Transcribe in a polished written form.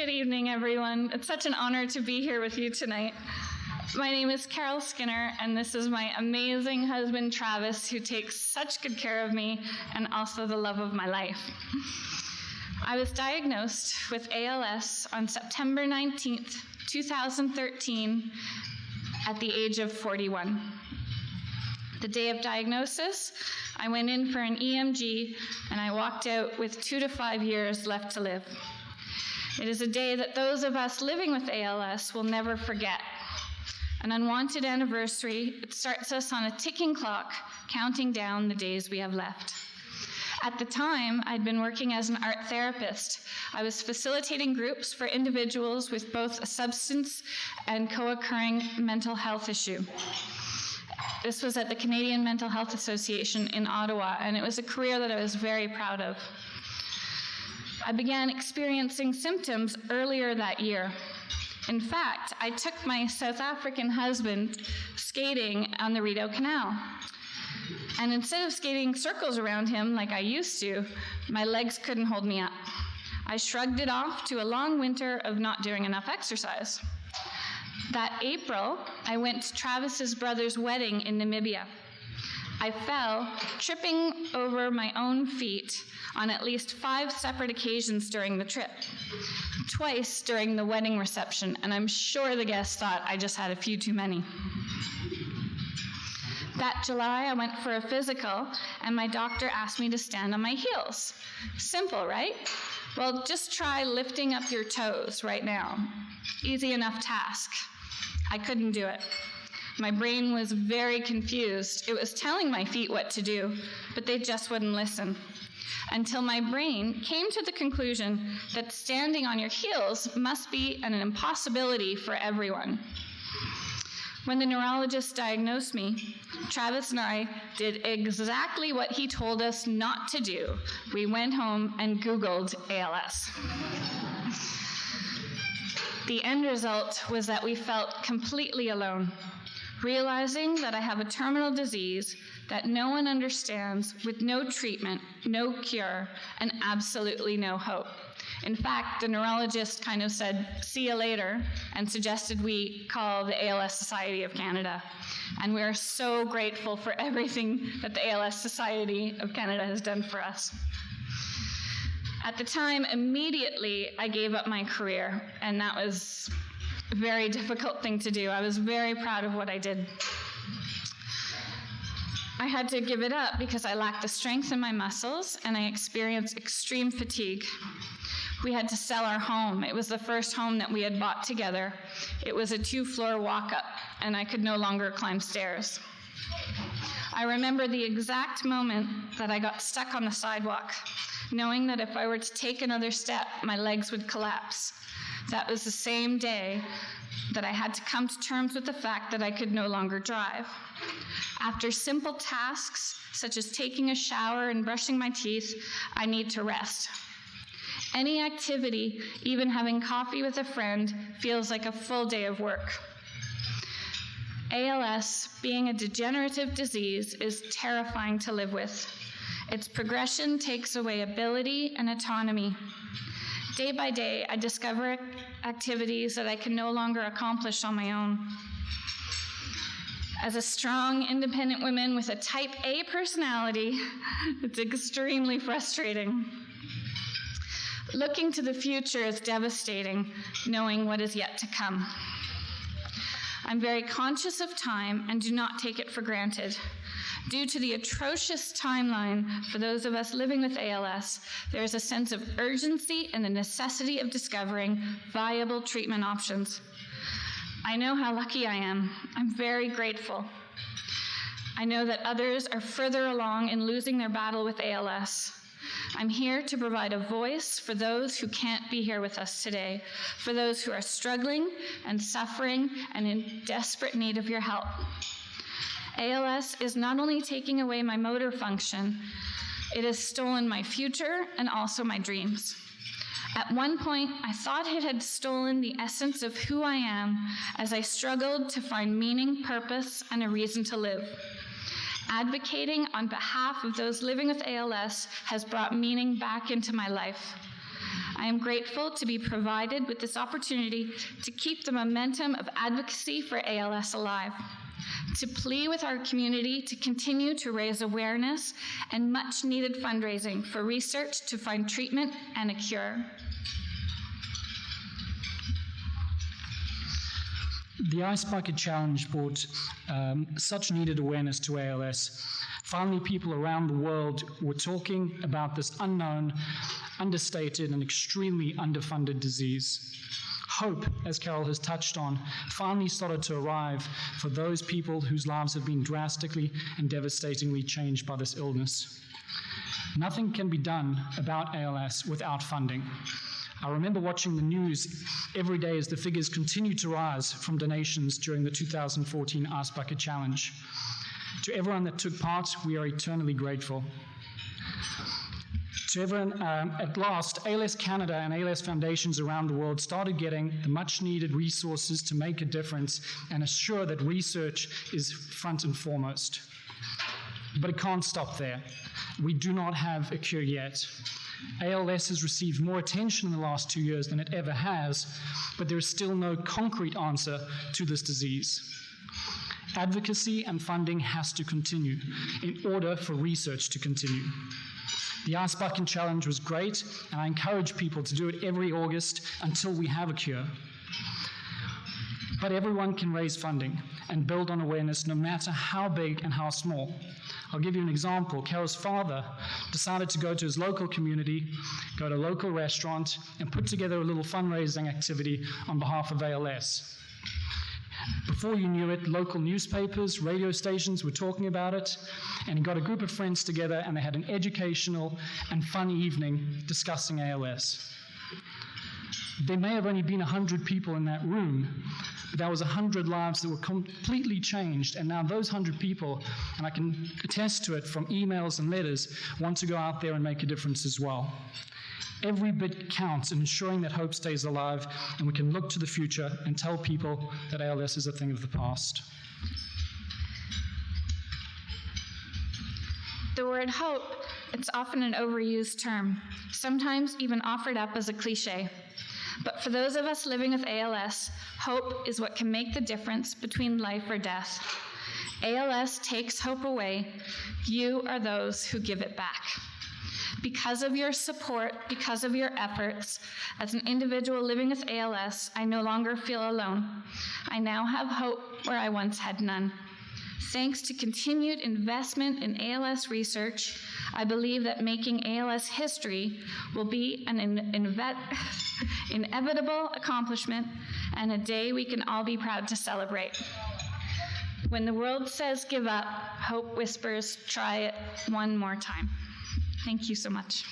Good evening, everyone. It's such an honor to be here with you tonight. My name is Carol Skinner, and this is my amazing husband, Travis, who takes such good care of me and also the love of my life. I was diagnosed with ALS on September 19th, 2013, at the age of 41. The day of diagnosis, I went in for an EMG, and I walked out with 2 to 5 years left to live. It is a day that those of us living with ALS will never forget. An unwanted anniversary, it starts us on a ticking clock, counting down the days we have left. At the time, I'd been working as an art therapist. I was facilitating groups for individuals with both a substance and co-occurring mental health issue. This was at the Canadian Mental Health Association in Ottawa, and it was a career that I was very proud of. I began experiencing symptoms earlier that year. In fact, I took my South African husband skating on the Rideau Canal. And instead of skating circles around him like I used to, my legs couldn't hold me up. I shrugged it off to a long winter of not doing enough exercise. That April, I went to Travis's brother's wedding in Namibia. I fell, tripping over my own feet on at least 5 separate occasions during the trip. Twice during the wedding reception, and I'm sure the guests thought I just had a few too many. That July, I went for a physical, and my doctor asked me to stand on my heels. Simple, right? Well, just try lifting up your toes right now. Easy enough task. I couldn't do it. My brain was very confused. It was telling my feet what to do, but they just wouldn't listen. Until my brain came to the conclusion that standing on your heels must be an impossibility for everyone. When the neurologist diagnosed me, Travis and I did exactly what he told us not to do. We went home and Googled ALS. The end result was that we felt completely alone, realizing that I have a terminal disease that no one understands, with no treatment, no cure, and absolutely no hope. In fact, the neurologist kind of said, "See you later," and suggested we call the ALS Society of Canada. And we are so grateful for everything that the ALS Society of Canada has done for us. At the time, immediately, I gave up my career, and that was a very difficult thing to do. I was very proud of what I did. I had to give it up because I lacked the strength in my muscles, and I experienced extreme fatigue. We had to sell our home. It was the first home that we had bought together. It was a 2-floor walk-up, and I could no longer climb stairs. I remember the exact moment that I got stuck on the sidewalk, knowing that if I were to take another step, my legs would collapse. That was the same day that I had to come to terms with the fact that I could no longer drive. After simple tasks, such as taking a shower and brushing my teeth, I need to rest. Any activity, even having coffee with a friend, feels like a full day of work. ALS, being a degenerative disease, is terrifying to live with. Its progression takes away ability and autonomy. Day by day, I discover activities that I can no longer accomplish on my own. As a strong, independent woman with a type A personality, it's extremely frustrating. Looking to the future is devastating, knowing what is yet to come. I'm very conscious of time and do not take it for granted. Due to the atrocious timeline for those of us living with ALS, there is a sense of urgency and the necessity of discovering viable treatment options. I know how lucky I am. I'm very grateful. I know that others are further along in losing their battle with ALS. I'm here to provide a voice for those who can't be here with us today, for those who are struggling and suffering and in desperate need of your help. ALS is not only taking away my motor function, it has stolen my future and also my dreams. At one point, I thought it had stolen the essence of who I am as I struggled to find meaning, purpose, and a reason to live. Advocating on behalf of those living with ALS has brought meaning back into my life. I am grateful to be provided with this opportunity to keep the momentum of advocacy for ALS alive, to plea with our community to continue to raise awareness and much-needed fundraising for research to find treatment and a cure. The Ice Bucket Challenge brought such needed awareness to ALS. Finally, people around the world were talking about this unknown, understated, and extremely underfunded disease. Hope, as Carol has touched on, finally started to arrive for those people whose lives have been drastically and devastatingly changed by this illness. Nothing can be done about ALS without funding. I remember watching the news every day as the figures continued to rise from donations during the 2014 Ice Bucket Challenge. To everyone that took part, we are eternally grateful. To everyone, at last, ALS Canada and ALS foundations around the world started getting the much-needed resources to make a difference and assure that research is front and foremost. But it can't stop there. We do not have a cure yet. ALS has received more attention in the last 2 years than it ever has, but there is still no concrete answer to this disease. Advocacy and funding has to continue in order for research to continue. The Ice Bucket Challenge was great, and I encourage people to do it every August until we have a cure. But everyone can raise funding and build on awareness no matter how big and how small. I'll give you an example. Carol's father decided to go to his local community, go to a local restaurant, and put together a little fundraising activity on behalf of ALS. Before you knew it, local newspapers, radio stations were talking about it, and he got a group of friends together and they had an educational and fun evening discussing ALS. There may have only been 100 people in that room, but that was 100 lives that were completely changed, and now those 100 people, and I can attest to it from emails and letters, want to go out there and make a difference as well. Every bit counts in ensuring that hope stays alive and we can look to the future and tell people that ALS is a thing of the past. The word hope, it's often an overused term, sometimes even offered up as a cliche. But for those of us living with ALS, hope is what can make the difference between life or death. ALS takes hope away. You are those who give it back. Because of your support, because of your efforts, as an individual living with ALS, I no longer feel alone. I now have hope where I once had none. Thanks to continued investment in ALS research, I believe that making ALS history will be an inevitable accomplishment and a day we can all be proud to celebrate. When the world says give up, hope whispers, try it one more time. Thank you so much.